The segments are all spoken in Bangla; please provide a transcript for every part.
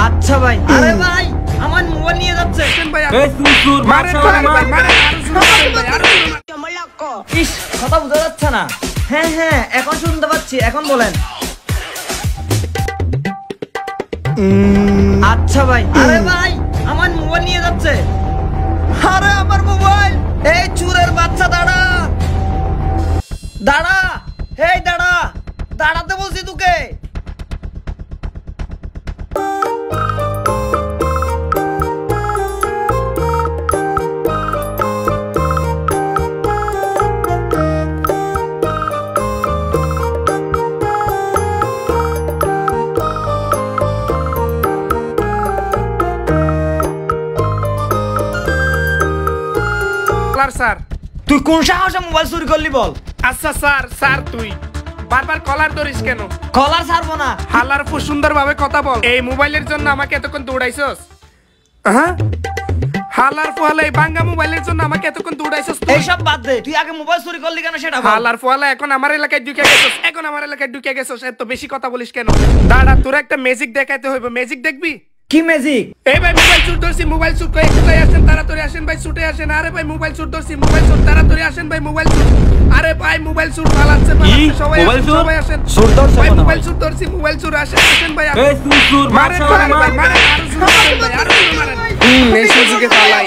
আচ্ছা ভাই। আরে ভাই আমার মোবাইল নিয়ে যাচ্ছে ভাই। এই সুর মারে ইস কথা বোঝা যাচ্ছে না। হ্যাঁ হ্যাঁ এখন শুনতে পাচ্ছি, এখন বলেন। আচ্ছা ভাই। আরে ভাই আমার মোবাইল নিয়ে যাচ্ছে। আরে আমার মোবাইল। এই চুরের বাচ্চা দাঁড়া দাঁড়া, এই দাঁড়া, দাঁড়াতে বলছি তোকে। স্যার তুই কোন সাহসে মোবাইল চুরি করলি বল? আচ্ছা স্যার, স্যার তুই বারবার কলার ধরিস কেন? কলার ছাড়বো না। হালার খুব সুন্দর ভাবে কথা বল। এই মোবাইলের জন্য আমাকে এতক্ষণ দৌড়াইছস? হ্যাঁ হালার ফোয়ালা, এই বাঙ্গা মোবাইলের জন্য আমাকে এতক্ষণ দৌড়াইছস? এইসব বাদ দে, তুই আগে মোবাইল চুরি করলি কেন সেটা বল। হালার ফোয়ালা এখন আমার এলাকায় ঢুকে গেছস, এখন আমার এলাকায় ঢুকে গেছস, এত বেশি কথা বলিস কেন? দাঁড়া তোর একটা ম্যাজিক দেখাইতে হইব। ম্যাজিক দেখবি? কি ম্যাজিক? এই ভাই মোবাইল চুর ধরছি, মোবাইল চুর করে কোথায় আসেন? তাড়াতাড়ি আসেন ভাই, ছুটে আসেন। আরে ভাই মোবাইল চুর ধরছি, মোবাইল চুর, তাড়াতাড়ি আসেন ভাই, মোবাইল চুর। আরে ভাই মোবাইল চুর পালাচ্ছে, সবাই আসেন, সবাই আসেন। চুর ধরছে ভাই মোবাইল চুর ধরছি, মোবাইল চুর, আসেন আসেন ভাই। এই চুর মারে ভাই, মারে আরো চুর মারেন ভাই, আরো চুর মারেন। এই সুযোগে পালাই।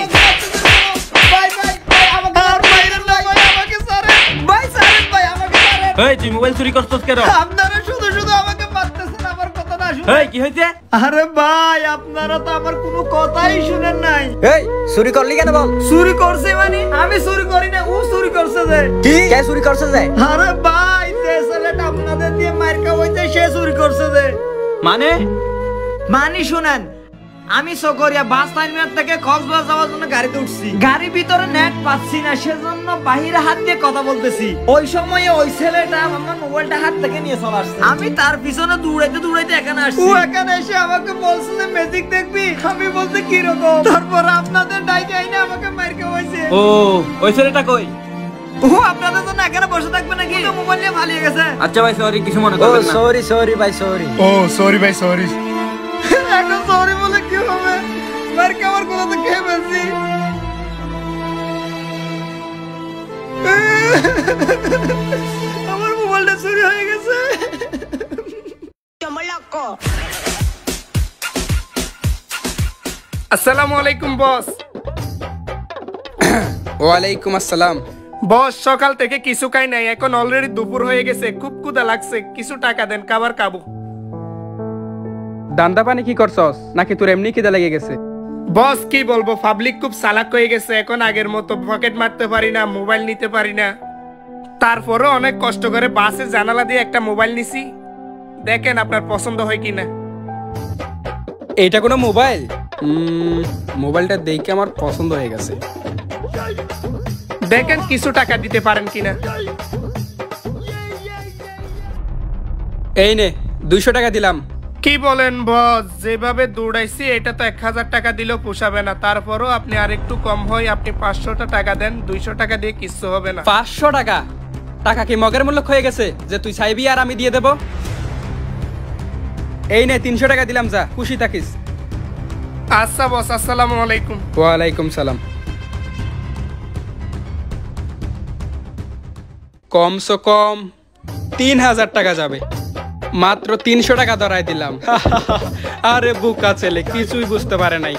ভাই ভাই ভাই আমাকে মাইরেন না ভাই, আমাকে ছাড়েন ভাই, ছাড়েন ভাই, আমাকে ছাড়েন। এই তুই মোবাইল চুরি করছস কেন? আপনারা শুধু শুধু আমাকে মারতেছেন, আমার কথা না শুনে। এই কি হইছে? আরে ভাই আপনারা তো আমার কোনো কথাই শুনেন নাই। এই চুরি করলি কেন বল? চুরি করছে মানে? আমি চুরি করি না, ও চুরি করছে। যে কি কে চুরি করছে? যে আরে ভাই যে ছেলেটা আপনাদের দিয়ে মার খাওয়াইছে সে চুরি করছে। যে মানে শুনেন, আমি সকরিয়া বাস টার্মিনাল থেকে কক্সবাজার যাওয়ার জন্য গাড়িতে উঠছি। গাড়ির ভিতরে নেট পাচ্ছি না, সেজন্য বাহিরে হাত দিয়ে কথা বলতেছি। ওই সময়ে ওই ছেলেটা আমার মোবাইলটা হাত থেকে নিয়ে চলে আসছে। আমি তার পিছনে দৌড়াইতে দৌড়াইতে এখানে আসছি। ও এখানে এসে আমাকে বলছে যে ম্যাজিক দেখবি। আমি বলতে কি রকম? তারপর আপনাদের ডাইকে আইনা আমাকে মার খাওয়াইছে। ও ওই ছেলেটা কই? ও আপনাদের জন্য এখানে বসে থাকবে নাকি? মোবাইল নিয়ে পালিয়ে গেছে। আচ্ছা ভাই সরি, কিছু মনে ও করবেন না। সরি সরি ভাই, সরি। ও সরি ভাই, সরি। এখন সরি বলে কি হবে? মার খাওয়ার কথা তো খেয়ে ফেলছি। আমার মোবাইলটা চুরি হয়ে গেছে। আসসালামু আলাইকুম বস। ওয়ালাইকুম আসসালাম। বস সকাল থেকে কিছু খাই নাই, এখন অলরেডি দুপুর হয়ে গেছে, খুব ক্ষুধা লাগছে, কিছু টাকা দেন, খাবার খাবো। দান্দা পানি কি করছস নাকি তোর এমনি খিদে লেগে গেছে? বস কি বলবো, পাবলিক খুব চালাক হয়ে গেছে, এখন আগের মতো পকেট মারতে পারি না, মোবাইল নিতে পারি না। তারপরও অনেক কষ্ট করে বাসের জানালা দিয়ে একটা মোবাইল নিছি, দেখেন আপনার পছন্দ হয় কিনা। এইটা কোনো মোবাইল? মোবাইলটা দেখে আমার পছন্দ হয়ে গেছে। দেখেন কিছু টাকা দিতে পারেন কিনা। এই নে 200 টাকা দিলাম। কি বলেন বস, যেভাবে দৌড়াইছি এটা তো 1000 টাকা দিলেও পোষাবে না। তারপরও আপনি আর একটু কম হয়, আপনি 500 টাকা দেন, 200 টাকা দিয়ে কিচ্ছু হবে না। 500 টাকা? টাকা কি মগের মূল্য হয়ে গেছে যে তুই চাইবি আর আমি দিয়ে দেব? এই নে 300 টাকা দিলাম, যা খুশি থাকিস। আচ্ছা বস, আসসালামু আলাইকুম। ওয়ালাইকুম সালাম। কমসে কম 3000 টাকা যাবে, মাত্র 300 টাকা ধরাই দিলাম। আরে বুকা ছেলে কিছুই বুঝতে পারে নাই।